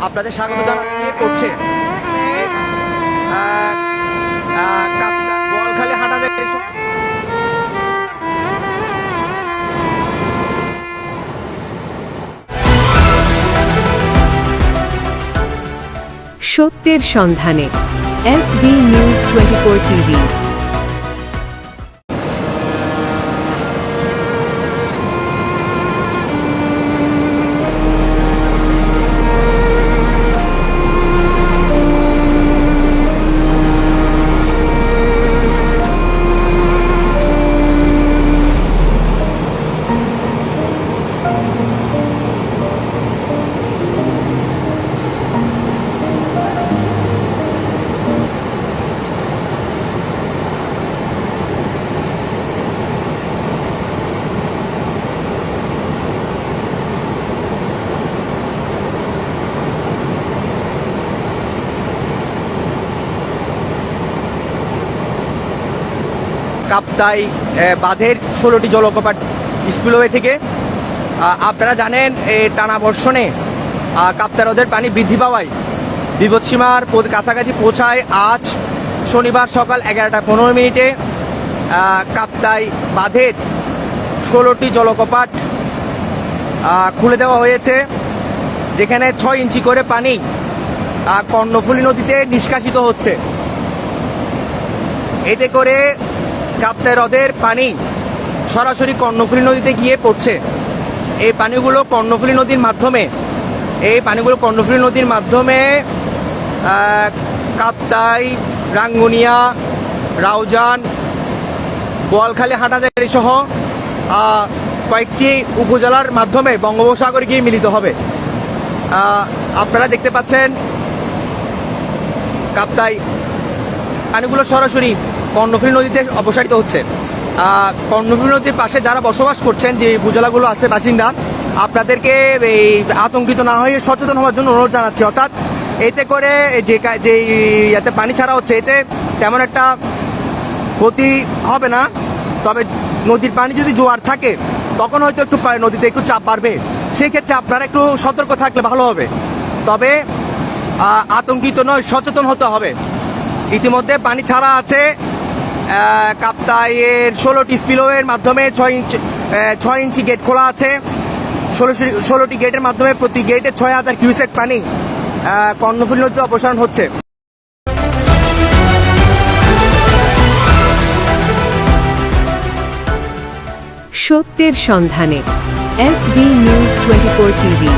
আপনাদের স্বাগত জানাতে করছে বোয়ালখালী হাঁটা যায়। সত্যের সন্ধানে এসবি নিউজ 24 টিভি। কাপ্তাই বাঁধের 16টি জলপ্রপাত স্পিলওয়ে থেকে আপনারা জানেন টানা বর্ষণে কাপ্তাই হ্রদের পানি বৃদ্ধি পাওয়ায় বিপদসীমার কাছাকাছি পৌঁছায় আজ শনিবার সকাল 11টা 15 মিনিটে কাপ্তাই বাঁধের 16টি জলপ্রপাত খুলে দেওয়া হয়েছে, যেখানে 6 ইঞ্চি করে পানি কর্ণফুলী নদীতে নিষ্কাশিত হচ্ছে। এতে করে কাপ্তাই হ্রদের পানি সরাসরি কর্ণফুলী নদীতে গিয়ে পড়ছে। এই পানিগুলো কর্ণফুলী নদীর মাধ্যমে কাপ্তাই, রাঙ্গুনিয়া, রাউজান, বোয়ালখালী হাটাজারি সহ কয়েকটি উপজেলার মাধ্যমে বঙ্গোপসাগরে গিয়ে মিলিত হবে। আপনারা দেখতে পাচ্ছেন কাপ্তাই পানিগুলো সরাসরি কর্ণফুলী নদীতে অপসারিত হচ্ছে। কর্ণফুলী নদীর পাশে যারা বসবাস করছেন, যে উপজেলাগুলো আছে বাসিন্দা, আপনাদেরকে এই আতঙ্কিত না হয়ে সচেতন হওয়ার জন্য অনুরোধ জানাচ্ছি। অর্থাৎ এতে করে যে এতে পানি ছাড়া হচ্ছে, এতে তেমন একটা ক্ষতি হবে না। তবে নদীর পানি যদি জোয়ার থাকে তখন হয়তো একটু নদীতে একটু চাপ বাড়বে, সেই ক্ষেত্রে আপনারা একটু সতর্ক থাকলে ভালো হবে। তবে আতঙ্কিত নয়, সচেতন হতে হবে। ইতিমধ্যে পানি ছাড়া আছে কাপ্তাইয়ের 16টি স্পিলওয়ের মাধ্যমে 6 ইঞ্চি গেট খোলা আছে। 16টি গেটের মাধ্যমে প্রতি গেটে 6000 কিউসেক পানি কর্ণফুলী নদীতে অপসারণ হচ্ছে। সত্যের সন্ধানে এসবি নিউজ 24 টিভি।